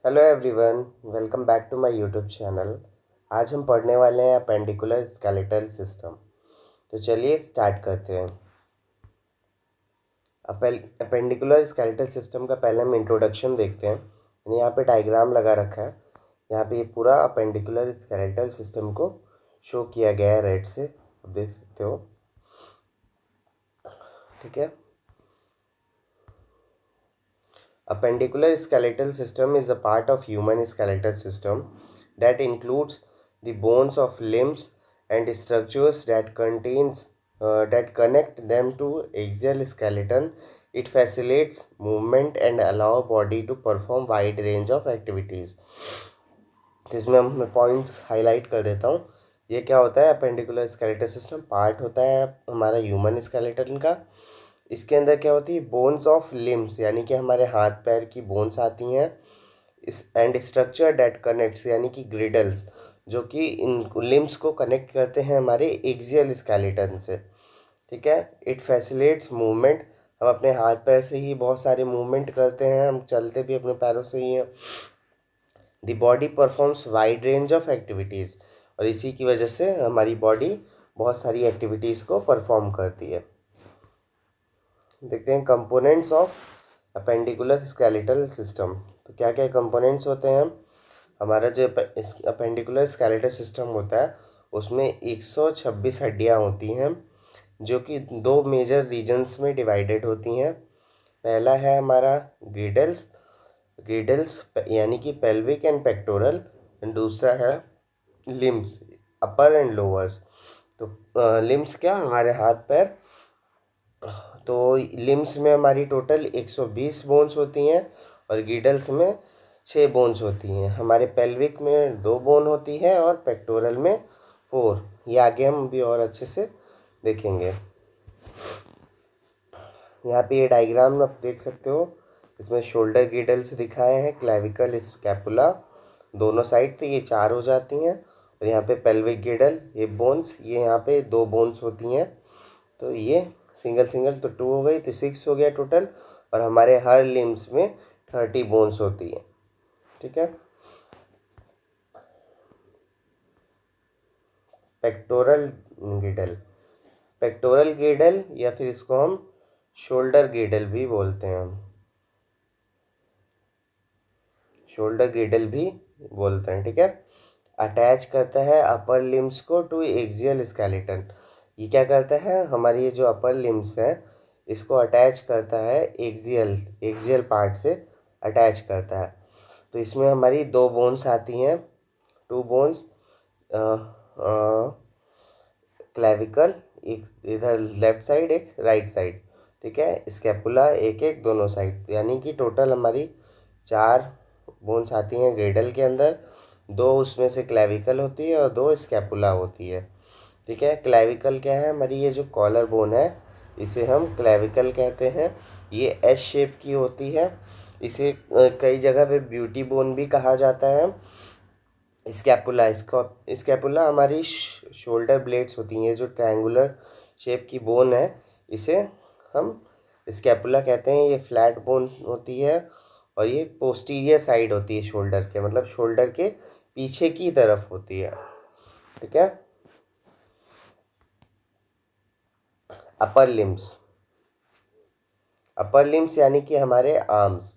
Hello everyone, welcome back to my YouTube channel. आज हम पढ़ने वाले हैं अपेंडिकुलर स्केलेटल सिस्टम। तो चलिए स्टार्ट करते हैं। अपेंडिकुलर स्केलेटल सिस्टम का पहले हम इंट्रोडक्शन देखते हैं। यहाँ पे डायग्राम लगा रखा है। यहाँ पे ये पूरा अपेंडिकुलर स्केलेटल सिस्टम को शो किया गया है रेड से, आप देख सकते हो। ठीक है। Appendicular skeletal system is a part of human skeletal system that includes the bones of limbs and structures that connect them to axial skeleton. It facilitates movement and allow body to perform wide range of activities. जिसमें मैं points highlight कर देता हूँ। ये क्या होता है? Appendicular skeletal system part होता है हमारा ह्यूमन स्केलेटन का। इसके अंदर क्या होती है? बोन्स ऑफ लिम्स, यानी कि हमारे हाथ पैर की बोन्स आती हैं। इस एंड स्ट्रक्चर डेट कनेक्ट्स, यानी कि ग्रिडल्स, जो कि इन लिम्स को कनेक्ट करते हैं हमारे एक्सियल स्केलेटन से। ठीक है। इट फैसिलिटेट्स मूवमेंट, हम अपने हाथ पैर से ही बहुत सारे मूवमेंट करते हैं, हम चलते भी अपने पैरों से ही हैं। The body performs wide range of activities, और इसी की वजह से हमारी बॉडी बहुत सारी एक्टिविटीज़ को परफॉर्म करती है। देखते हैं components of appendicular skeletal system. तो क्या क्या कंपोनेंट्स होते हैं? हमारा जो अपेंडिकुलर स्केलेटल सिस्टम होता है उसमें 126 हड्डियाँ होती हैं, जो कि दो मेजर रीजन्स में डिवाइडेड होती हैं। पहला है हमारा ग्रिडल्स यानी कि पेल्विक एंड पेक्टोरल, दूसरा है लिम्स, अपर एंड लोअर्स। तो लिम्स क्या? हमारे हाथ पैर। तो लिम्स में हमारी टोटल 120 बोन्स होती हैं और गिडल्स में 6 बोन्स होती हैं। हमारे पेल्विक में 2 बोन होती है और पेक्टोरल में 4। ये आगे हम भी और अच्छे से देखेंगे। यहाँ पे ये डायग्राम आप देख सकते हो। इसमें शोल्डर गिडल्स दिखाए हैं, क्लेविकल, स्कैपुला दोनों साइड, तो ये 4 हो जाती हैं। और यहाँ पे पेल्विक गिडल, ये बोन्स, ये यहाँ पे 2 बोन्स होती हैं। तो ये सिंगल तो 2 हो गई, तो 6 हो गया टोटल। और हमारे हर लिम्स में 30 बोन्स होती है। ठीक है। पेक्टोरल गिडल या फिर इसको हम शोल्डर गिडल भी बोलते हैं, ठीक है। अटैच करता है अपर लिम्स को टू एक्सियल स्केलेटन। ये क्या करता है? हमारी ये जो अपर लिम्स है इसको अटैच करता है एक्सियल पार्ट से अटैच करता है। तो इसमें हमारी 2 बोन्स आती हैं, 2 बोन्स, क्लेविकल, एक इधर लेफ्ट साइड एक राइट साइड, ठीक है। स्कैपुला एक एक दोनों साइड, यानी कि टोटल हमारी 4 बोन्स आती हैं ग्रेडल के अंदर। 2 उसमें से क्लेविकल होती है और 2 स्कैपुला होती है। ठीक है। क्लेविकल क्या है? हमारी ये जो कॉलर बोन है इसे हम क्लेविकल कहते हैं। ये एस शेप की होती है। इसे कई जगह पे ब्यूटी बोन भी कहा जाता है। स्कैपुला हमारी शोल्डर ब्लेड्स होती हैं, जो ट्रायंगुलर शेप की बोन है इसे हम स्कैपुला कहते हैं। ये फ्लैट बोन होती है और ये पोस्टीरियर साइड होती है शोल्डर के, मतलब शोल्डर के पीछे की तरफ होती है। ठीक है। अपर लिम्स यानी कि हमारे arms,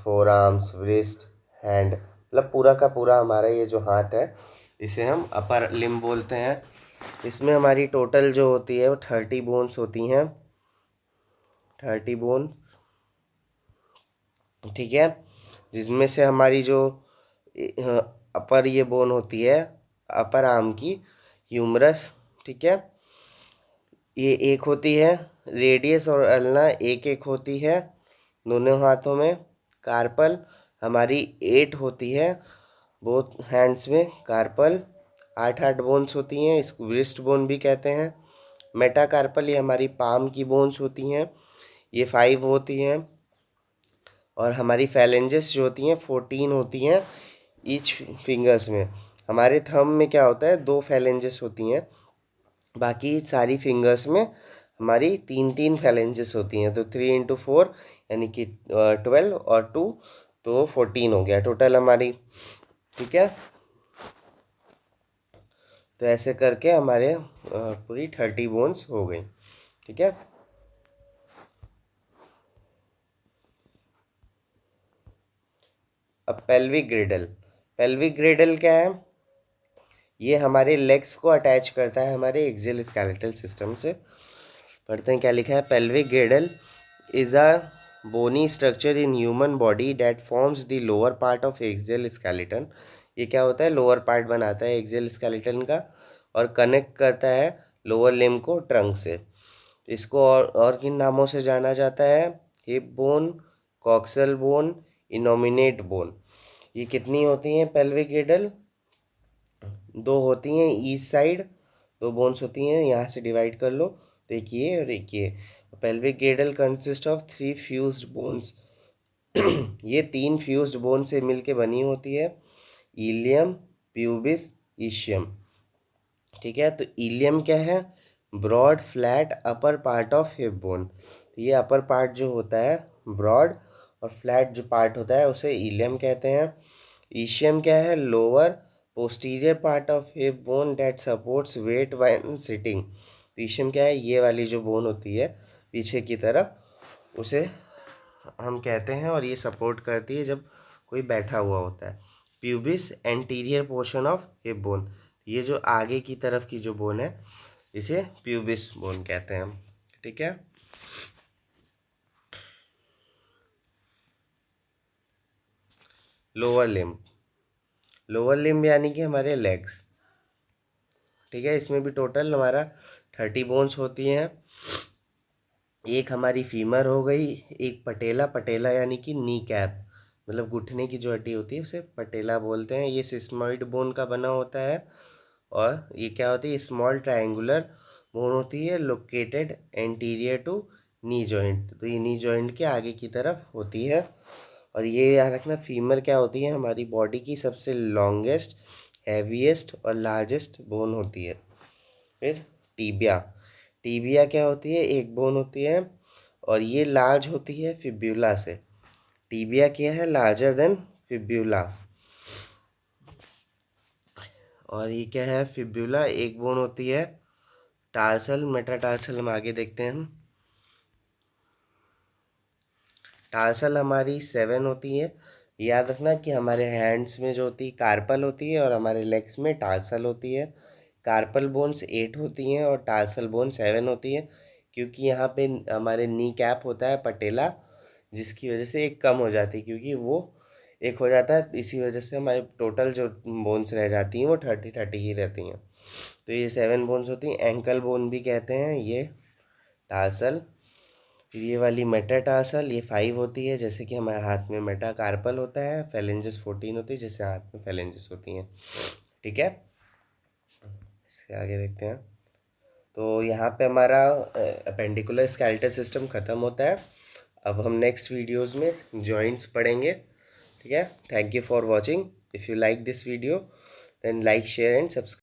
four arms, wrist, hand, मतलब पूरा का पूरा हमारा ये जो हाथ है इसे हम अपर लिम्ब बोलते हैं। इसमें हमारी टोटल जो होती है वो 30 बोन्स होती हैं, 30 बोन, ठीक है। जिसमें से हमारी जो अपर ये बोन होती है अपर आर्म की, ह्यूमरस, ठीक है, ये एक होती है। रेडियस और अल्ना एक एक होती है दोनों हाथों में। कार्पल हमारी 8 होती है बोथ हैंड्स में। कार्पल 8 बोन्स होती हैं, इसको रिस्ट बोन भी कहते हैं। मेटाकार्पल ये हमारी पाम की बोन्स होती हैं, ये 5 होती हैं। और हमारी फैलेंजेस जो होती हैं 14 होती हैं ईच फिंगर्स में। हमारे थंब में क्या होता है? 2 फैलेंजेस होती हैं, बाकी सारी फिंगर्स में हमारी 3 फैलेंजेस होती हैं, तो 3 × 4 यानी कि 12 और 2 तो 14 हो गया टोटल हमारी। ठीक है, तो ऐसे करके हमारे पूरी 30 बोन्स हो गई। ठीक है, अब पेल्विक ग्रिडल। पेल्विक ग्रिडल क्या है? ये हमारे लेग्स को अटैच करता है हमारे एक्सियल स्केलेटल सिस्टम से। पढ़ते हैं क्या लिखा है। Pelvic girdle is a bony structure in human body that forms the lower part of axial skeleton. ये क्या होता है? लोअर पार्ट बनाता है एक्सियल स्केलेटन का और कनेक्ट करता है लोअर लिम्ब को ट्रंक से। इसको और किन नामों से जाना जाता है? Hip bone, coxal bone, innominate bone. ये कितनी होती हैं पेल्विक ग्रिडल? 2 होती हैं ईस्ट साइड, 2 बोन्स होती हैं, यहाँ से डिवाइड कर लो तो एक ये और एक ये। Pelvic ग्रिडल consist of 3 fused bones. ये 3 फ्यूज्ड बोन से मिलके बनी होती है, इलियम, प्यूबिस, ईशियम। ठीक है, तो इलियम क्या है? Broad flat upper part of hip bone. ये अपर पार्ट जो होता है ब्रॉड और फ्लैट जो पार्ट होता है उसे इलियम कहते हैं। ईशियम क्या है? Lower posterior part of hip bone that supports weight when sitting. Ischium क्या है? ये वाली जो बोन होती है पीछे की तरफ, उसे हम कहते हैं और ये सपोर्ट करती है जब कोई बैठा हुआ होता है। Pubis anterior portion of hip bone. ये जो आगे की तरफ की जो बोन है इसे प्यूबिस बोन कहते हैं हम। ठीक है, लोअर लिम्ब। लोअर लिम्ब यानी कि हमारे लेग्स। ठीक है, इसमें भी टोटल हमारा 30 बोन्स होती हैं। एक हमारी फीमर हो गई, एक पटेला। पटेला यानी कि नी कैप, मतलब घुटने की जो हड्डी होती है उसे पटेला बोलते हैं। ये सिस्मॉइड बोन का बना होता है और ये क्या होती है? स्मॉल ट्रायंगुलर बोन होती है located anterior to knee joint. तो ये नी जॉइंट के आगे की तरफ होती है। और ये याद रखना, फीमर क्या होती है? हमारी बॉडी की सबसे लॉन्गेस्ट, हैवीएस्ट और लार्जेस्ट बोन होती है। फिर टीबिया। टीबिया क्या होती है? एक बोन होती है और ये लार्ज होती है फिब्यूला से। टीबिया क्या है? Larger than fibula. और ये क्या है? फिब्यूला एक बोन होती है। टार्सल, मेटाटार्सल हम आगे देखते हैं। हम टार्सल हमारी 7 होती है। याद रखना कि हमारे हैंड्स में जो होती है कार्पल होती है और हमारे लेग्स में टार्सल होती है। कार्पल बोन्स 8 होती हैं और टार्सल बोन 7 होती है, क्योंकि यहाँ पे हमारे नी कैप होता है पटेला, जिसकी वजह से एक कम हो जाती है, क्योंकि वो एक हो जाता है, इसी वजह से हमारे टोटल जो बोन्स रह जाती हैं वो 30 ही रहती हैं। तो ये 7 बोन्स होती हैं। एंकल बोन भी कहते हैं ये टार्सल। फिर ये वाली मेटाटार्सल, ये 5 होती है, जैसे कि हमारे हाथ में मेटाकार्पल होता है। फेलेंजेस 14 होती है, जैसे हाथ में फेलेंजेस होती हैं। ठीक है, इसके आगे देखते हैं। तो यहाँ पे हमारा अपेंडिकुलर स्केलेटल सिस्टम ख़त्म होता है। अब हम नेक्स्ट वीडियोस में जॉइंट्स पढ़ेंगे। ठीक है, thank you for watching. If you like this video then like, share and subscribe.